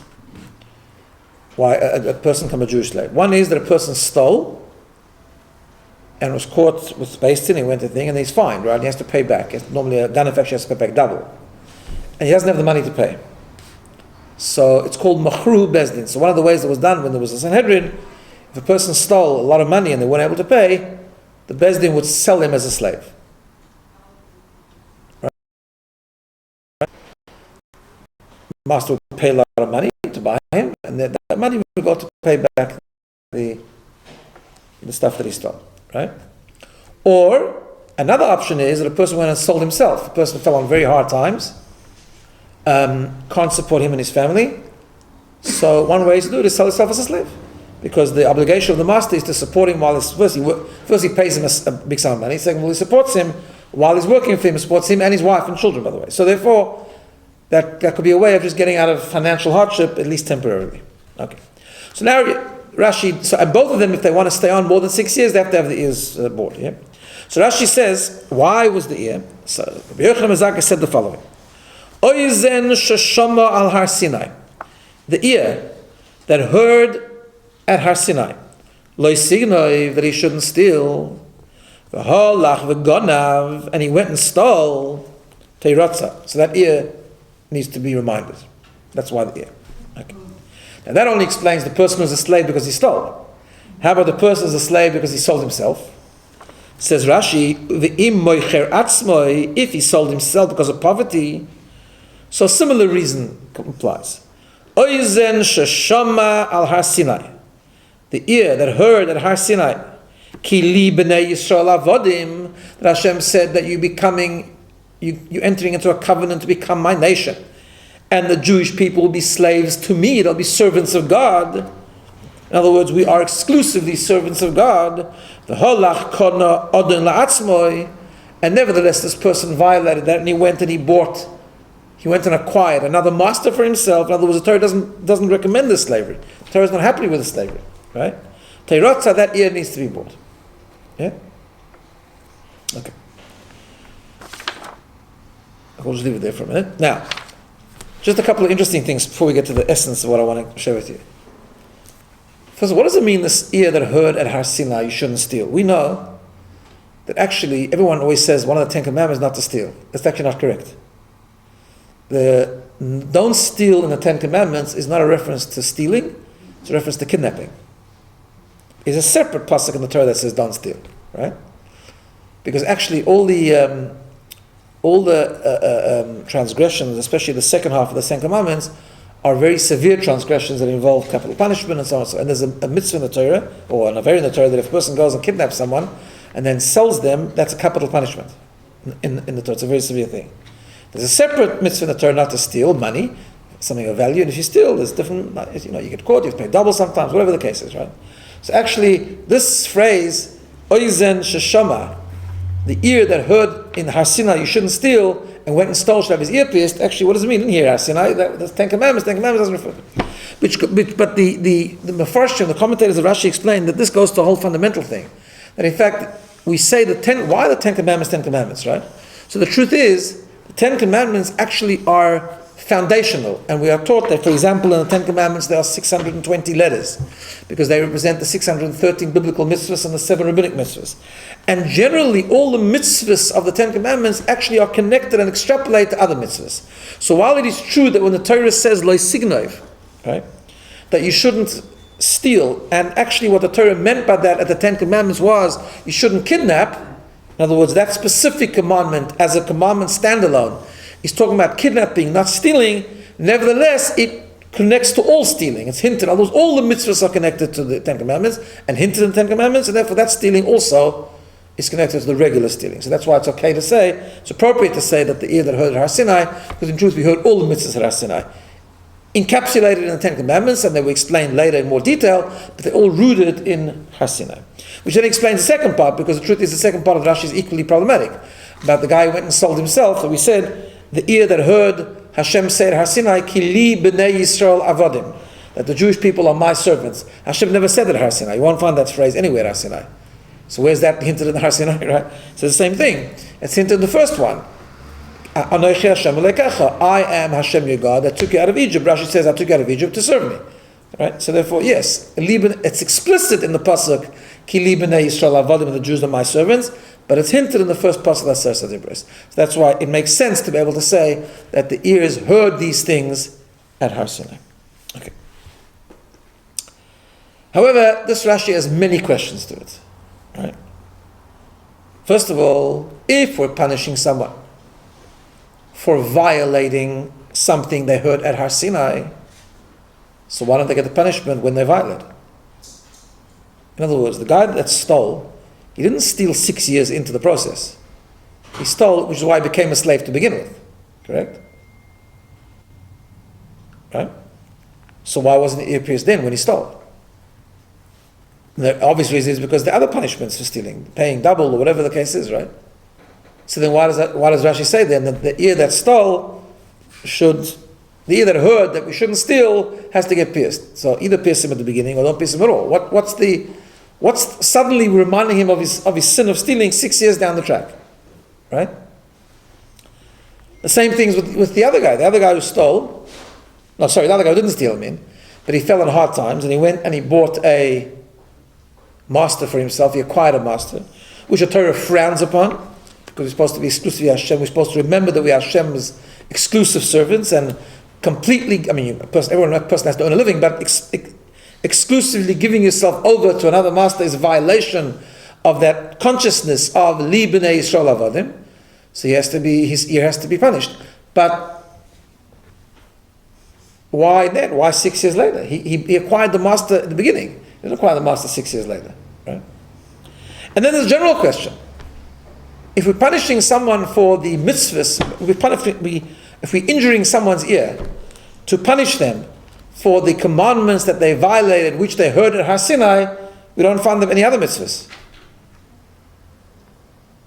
why a person becomes a Jewish slave. One is that a person stole and was caught with based in, he went to the thing, and he's fined, right? He has to pay back. Normally a gun infection has to pay back double. And he doesn't have the money to pay. So it's called Machru Bezdin. So one of the ways that was done when there was a Sanhedrin, if a person stole a lot of money and they weren't able to pay, the Bezdin would sell him as a slave. Right? The master would pay a lot of money to buy him, and that money would go to pay back the stuff that he stole. Right? Or another option is that a person went and sold himself. A person fell on very hard times, can't support him and his family. So one way to do it is sell himself as a slave, because the obligation of the master is to support him while first he pays him a big sum of money. Second, he supports him while he's working for him, supports him and his wife and children, by the way. So therefore, that could be a way of just getting out of financial hardship, at least temporarily. Okay. So now Rashi, and both of them, if they want to stay on more than 6 years, they have to have the ears bored. Yeah? So Rashi says, why was the ear? So Rabbi Yochanan ben Zakkai said the following: Oizen sheshama al Har Sinai, the ear that heard at Har Sinai, lo signoi, that he shouldn't steal, v'holach v'gonav, and he went and stole, teirotza. So that ear needs to be reminded. That's why the ear. Okay. And that only explains the person who's a slave because he stole. How about the person who's a slave because he sold himself? Says Rashi, V'im moicher atzmoi, if he sold himself because of poverty, so similar reason applies. Oizen sheshama al Har Sinai, the ear that heard at Har Sinai, ki li b'nei Yisrael avodim, that Hashem said that you entering into a covenant to become my nation. And the Jewish people will be slaves to me. They'll be servants of God. In other words, we are exclusively servants of God. The holach kona odin la'atzmoi. And nevertheless, this person violated that, and he went and acquired another master for himself. In other words, the Torah doesn't recommend this slavery. The Torah is not happy with the slavery, right? Teirotza, that ear needs to be bought. Yeah? Okay. I'll just leave it there for a minute. Now, just a couple of interesting things before we get to the essence of what I want to share with you. First of all, what does it mean, this ear that heard at Har Sinai, you shouldn't steal? We know that actually, everyone always says one of the 10 Commandments is not to steal. That's actually not correct. The don't steal in the 10 Commandments is not a reference to stealing, it's a reference to kidnapping. It's a separate pasuk in the Torah that says don't steal, right? Because actually all the transgressions, especially the second half of the 10 Commandments, are very severe transgressions that involve capital punishment and so on. And there's a mitzvah in the Torah, or an aver in the Torah, that if a person goes and kidnaps someone and then sells them, that's a capital punishment in the Torah. It's a very severe thing. There's a separate mitzvah in the Torah not to steal money, something of value, and if you steal, there's different, you get caught, you have to pay double sometimes, whatever the case is, right? So actually, this phrase, oizen sheshama, the ear that heard in Har Sinai, you shouldn't steal, and went and stole, should have his ear pierced. Actually, what does it mean in here, Har Sinai? The 10 Commandments doesn't refer to it. But the Mefarshim, the commentators of Rashi, explain that this goes to a whole fundamental thing. That in fact, we say why the 10 Commandments, 10 Commandments, right? So the truth is, the 10 Commandments actually are foundational, and we are taught that, for example, in the 10 Commandments there are 620 letters, because they represent the 613 biblical mitzvahs and the 7 rabbinic mitzvahs. And generally, all the mitzvahs of the 10 Commandments actually are connected and extrapolate to other mitzvahs. So while it is true that when the Torah says lo signov, right, that you shouldn't steal, and actually what the Torah meant by that at the Ten Commandments was you shouldn't kidnap. In other words, that specific commandment as a commandment standalone is talking about kidnapping, not stealing. Nevertheless, it connects to all stealing. It's hinted. In other words, all the mitzvahs are connected to the Ten Commandments and hinted in the Ten Commandments, and therefore that stealing also is connected to the regular stealing. So that's why it's okay to say, it's appropriate to say that the ear that heard at Har Sinai, because in truth we heard all the mitzvahs at Har Sinai, encapsulated in the Ten Commandments, and they were explained later in more detail, but they're all rooted in Har Sinai. Which then explains the second part, because the truth is the second part of Rashi is equally problematic. About the guy who went and sold himself, that we said, the ear that heard Hashem say at Har Sinai, Ki li b'nei Yisrael avodim, that the Jewish people are my servants. Hashem never said that at Har Sinai. You won't find that phrase anywhere at Har Sinai. So where's that hinted in the Har Sinai, right? So the same thing. It's hinted in the first one. Anochi Hashem Elokecha, I am Hashem your God that took you out of Egypt. Rashi says, I took you out of Egypt to serve me. Right? So therefore, yes, it's explicit in the pasuk, Ki li b'nei Yisrael avodim, the Jews are my servants, but it's hinted in the first pasuk that says that. So that's why it makes sense to be able to say that the ears heard these things at Har Sinai. Okay. However, this Rashi has many questions to it. Right? First of all, if we're punishing someone for violating something they heard at Har Sinai, so why don't they get the punishment when they violate? In other words, the guy that stole, he didn't steal 6 years into the process. He stole, which is why he became a slave to begin with. Correct? Right? So why wasn't the ear pierced then when he stole? The obvious reason is because there are other punishments for stealing, paying double or whatever the case is, right? So then why does Rashi say then that the ear that stole the ear that heard that we shouldn't steal has to get pierced? So either pierce him at the beginning or don't pierce him at all. What's suddenly reminding him of his sin of stealing 6 years down the track? Right? The same things with the other guy. The other guy who stole, the other guy who didn't steal but he fell in hard times and he went and he bought a master for himself. He acquired a master, which the Torah frowns upon, because we're supposed to be exclusively Hashem. We're supposed to remember that we are Hashem's exclusive servants, and completely, every person has to earn a living, but exclusively giving yourself over to another master is a violation of that consciousness of li b'nei Yisrael avodim. So his ear has to be punished. But why then? Why 6 years later? He acquired the master at the beginning. He didn't acquire the master 6 years later. Right? And then there's a general question. If we're punishing someone for the mitzvahs, if we're injuring someone's ear, to punish them for the commandments that they violated, which they heard at Har Sinai, we don't find them any other mitzvahs.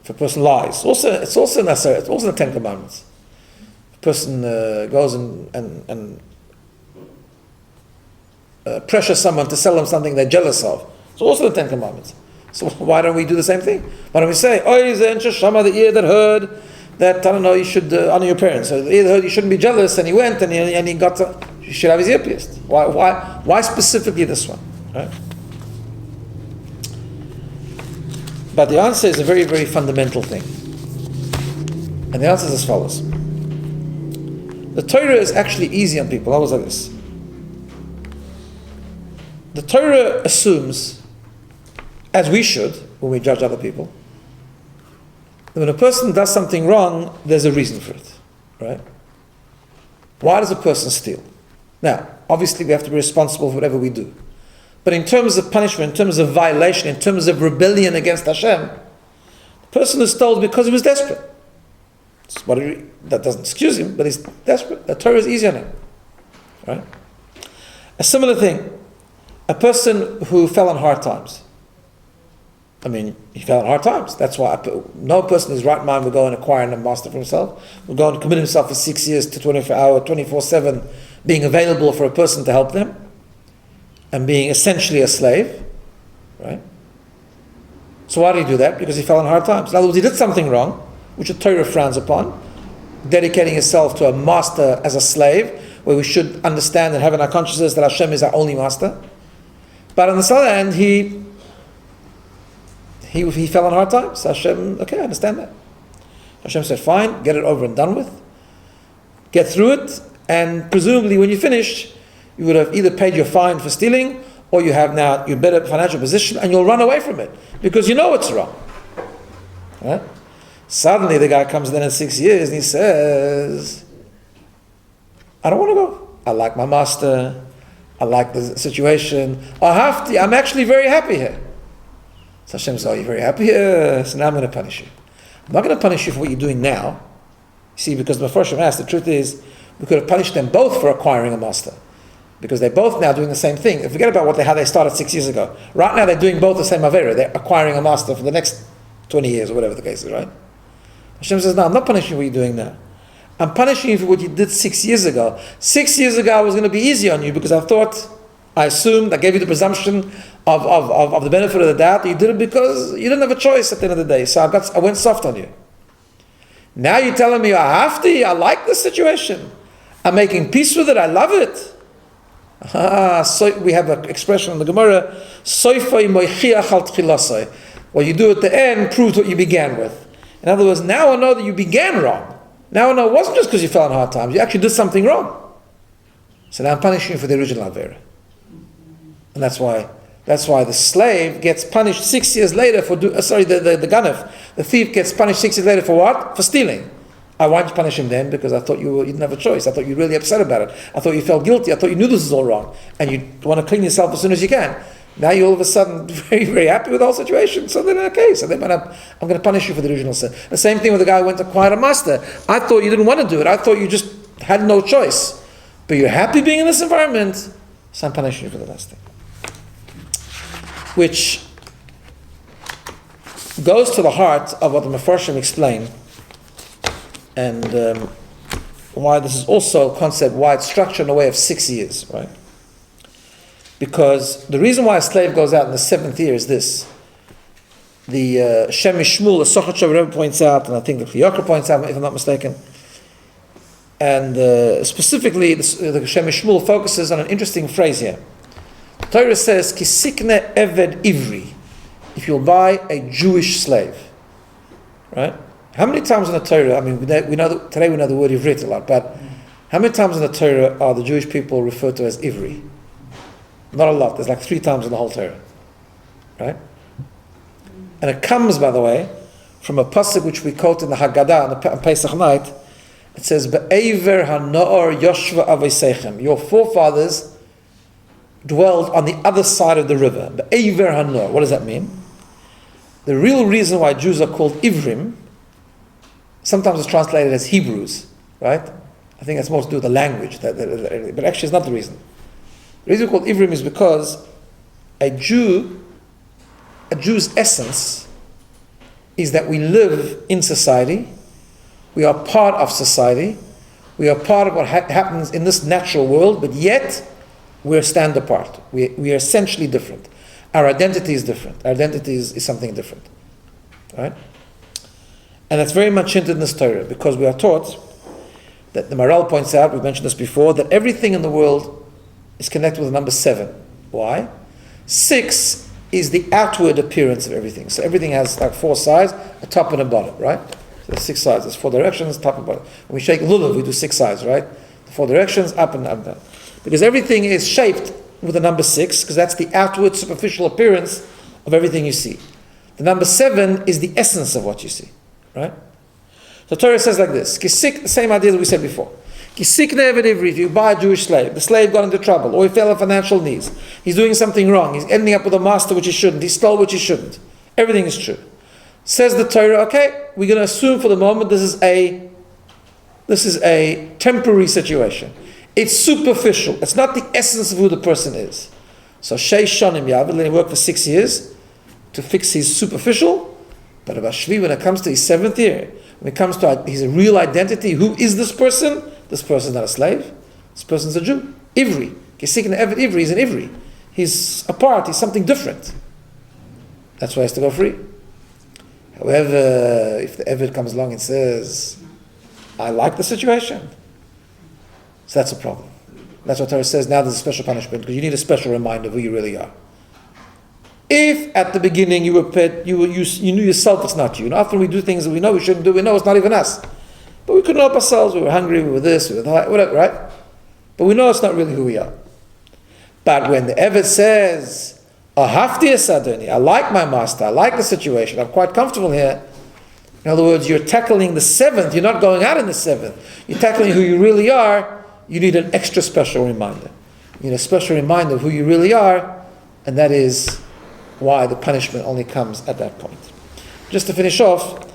If a person lies, it's also necessary. It's also the Ten Commandments. If a person goes and pressure someone to sell them something they're jealous of, it's also the Ten Commandments. So why don't we do the same thing? Why don't we say, the ear that heard that, you should honor your parents. So the ear that heard you shouldn't be jealous, and he went and he you should have his ear pierced. Why specifically this one? Right? But the answer is a very, very fundamental thing. And the answer is as follows. The Torah is actually easy on people. Always like this. The Torah assumes, as we should when we judge other people, that when a person does something wrong, there's a reason for it. Right? Why does a person steal? Now, obviously we have to be responsible for whatever we do. But in terms of punishment, in terms of violation, in terms of rebellion against Hashem, the person who stole because he was desperate. That doesn't excuse him, but he's desperate. The Torah is easy on him. Right? A similar thing, a person who fell on hard times. He fell on hard times. That's why no person in his right mind will go and acquire a master for himself. Will go and commit himself for 6 years to 24-hour, 24/7, being available for a person to help them, and being essentially a slave, right? So why did he do that? Because he fell on hard times. In other words, he did something wrong, which the Torah frowns upon, dedicating himself to a master as a slave, where we should understand and have in our consciousness that Hashem is our only master. But on the other hand, he fell on hard times. Hashem, okay, I understand that. Hashem said, fine, get it over and done with. Get through it, and presumably when you finish, You would have either paid your fine for stealing, or you have now your better financial position, and you'll run away from it because you know it's wrong. Right? Suddenly the guy comes in 6 years and he says, I don't want to go. I like my master. I like the situation. I'm actually very happy here. So Hashem says, you're very happy here? So now I'm going to punish you. I'm not going to punish you for what you're doing now. You see, because the Mepharshim asked, the truth is, we could have punished them both for acquiring a master. Because they're both now doing the same thing. Forget about how they started 6 years ago. Right now they're doing both the same Avera. They're acquiring a master for the next 20 years or whatever the case is, right? Hashem says, no, I'm not punishing what you're doing now. I'm punishing you for what you did 6 years ago. 6 years ago I was going to be easy on you because I assumed, I gave you the presumption of the benefit of the doubt. You did it because you didn't have a choice at the end of the day. So I went soft on you. Now you're telling me I like this situation. I'm making peace with it. I love it. So we have an expression in the Gemara, what you do at the end proves what you began with. In other words, now I know that you began wrong. Now I know it wasn't just because you fell in hard times. You actually did something wrong. So now I'm punishing you for the original Avera. And that's why the slave gets punished 6 years later for the ganef. The thief gets punished 6 years later for what? For stealing. Why didn't you punish him then? Because I thought you didn't have a choice. I thought you were really upset about it. I thought you felt guilty. I thought you knew this was all wrong. And you want to clean yourself as soon as you can. Now you're all of a sudden very, very happy with the whole situation. So then, okay, I'm going to punish you for the original sin. The same thing with the guy who went to acquire a master. I thought you didn't want to do it. I thought you just had no choice. But you're happy being in this environment, so I'm punishing you for the last thing. Which goes to the heart of what the Mepharshim explain, and why this is also a concept, why it's structured in a way of 6 years, right? Because the reason why a slave goes out in the 7th year is this. The Shem Mishmul, the Sochot Rebbe points out, and I think the Chiyakar points out, if I'm not mistaken, and specifically the Shem Mishmul focuses on an interesting phrase here. The Torah says, Kisikne Eved Ivri, if you'll buy a Jewish slave, right? How many times in the Torah, today we know the word Ivrit a lot, but how many times in the Torah are the Jewish people referred to as Ivri? Not a lot. There's like 3 times in the whole Torah, right? And it comes, by the way, from a pasuk which we quote in the Haggadah on Pesach night. It says, "Be'ever ha'noor yoshva avosechem." Your forefathers dwelled on the other side of the river. Be'ever ha'noor. What does that mean? The real reason why Jews are called Ivrim, sometimes it's translated as Hebrews, right? I think that's more to do with the language, but actually it's not the reason. The reason we're called Ivrim is because a Jew's essence is that we live in society, we are part of society, we are part of what happens in this natural world, but yet we're stand apart. We are essentially different. Our identity is different. Our identity is something different. Right? And that's very much hinted in this Torah, because we are taught that the Maral points out, we've mentioned this before, that everything in the world is connected with the number 7. Why? 6 is the outward appearance of everything. So everything has like 4 sides, a top and a bottom, right? So there's 6 sides. There's 4 directions, top and bottom. When we shake lulav, we do 6 sides, right? The 4 directions, up and down. Because everything is shaped with the number 6, because that's the outward, superficial appearance of everything you see. The number 7 is the essence of what you see, right? So Torah says like this, Kisik, the same idea that we said before. If you buy a Jewish slave, the slave got into trouble, or he fell in financial needs, he's doing something wrong, he's ending up with a master which he shouldn't, he stole which he shouldn't. Everything is true. Says the Torah, okay, we're going to assume for the moment this is a temporary situation. It's superficial. It's not the essence of who the person is. So Shei Shonim Yavid, let him work for 6 years to fix his superficial, but about Shvi, when it comes to his 7th year, when it comes to his real identity, who is this person? This person is not a slave. This person is a Jew. Ivri. Kisikna Eved Ivri is an Ivri. He's apart. He's something different. That's why he has to go free. However, if the Eved comes along and says, I like the situation, so that's a problem. That's what Torah says. Now there's a special punishment because you need a special reminder of who you really are. If at the beginning you knew yourself it's not you. And often we do things that we know we shouldn't do. We know it's not even us. But we couldn't help ourselves. We were hungry. We were this. We were that. Whatever, right? But we know it's not really who we are. But when the Eved says, Ahavti es Adoni, I like my master, I like the situation, I'm quite comfortable here. In other words, you're tackling the seventh, you're not going out in the seventh. You're tackling who you really are. You need an extra special reminder. You need a special reminder of who you really are, and that is why the punishment only comes at that point. Just to finish off,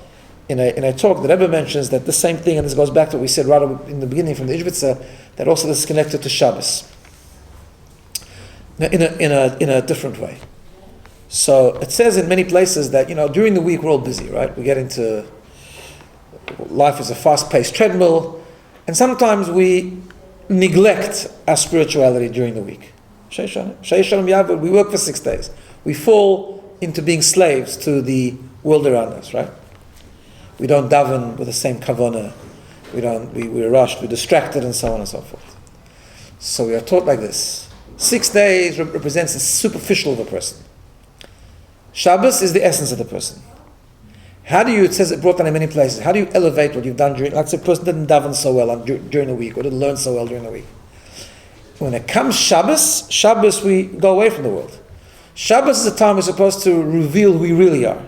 in a talk, the Rebbe mentions that the same thing, and this goes back to what we said right in the beginning from the Ishbitzer, that also this is connected to Shabbos. Now, in a different way. So it says in many places that, during the week we're all busy, right? We get into, life is a fast-paced treadmill, and sometimes we neglect our spirituality during the week. We work for 6 days. We fall into being slaves to the world around us, right? We don't daven with the same kavanah. We're rushed, we're distracted, and so on and so forth. So we are taught like this. 6 days represents the superficial of a person. Shabbos is the essence of the person. It says it brought down in many places, how do you elevate what you've done during, let's say a person didn't daven so well during the week, or didn't learn so well during the week. When it comes Shabbos we go away from the world. Shabbos is a time we're supposed to reveal who we really are.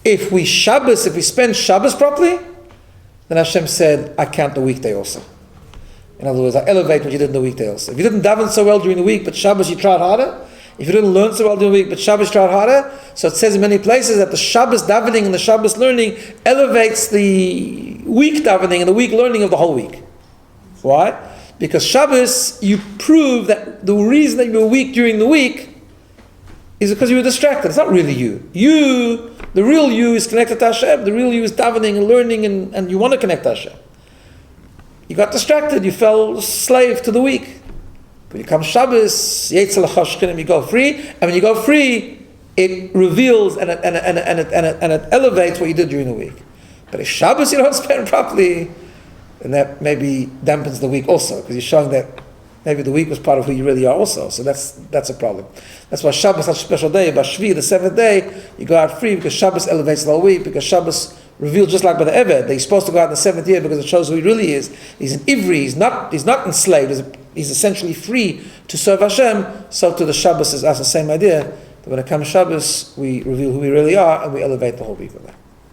If we spend Shabbos properly, then Hashem said, I count the weekday also. In other words, I elevate what you did in the weekday also. If you didn't daven so well during the week, but Shabbos you tried harder, if you didn't learn so well during the week, but Shabbos you tried harder, so it says in many places that the Shabbos davening and the Shabbos learning elevates the week davening and the week learning of the whole week. Why? Because Shabbos, you prove that the reason that you were weak during the week is because you were distracted. It's not really you. The real you is connected to Hashem. The real you is davening and learning and you want to connect to Hashem. You got distracted, you fell slave to the week. When you come Shabbos, you go free, and when you go free, it reveals and it elevates what you did during the week. But if Shabbos you don't spend properly, then that maybe dampens the week also, because you're showing that maybe the week was part of who you really are also. So that's a problem. That's why Shabbos is such a special day. By Shvi, the seventh day, you go out free because Shabbos elevates the whole week, because Shabbos revealed just like by the Eved, that he's supposed to go out in the seventh year because it shows who he really is. He's an Ivri, he's not enslaved, he's essentially free to serve Hashem. So to the Shabbos is us the same idea, that when it comes Shabbos, we reveal who we really are and we elevate the whole week with that.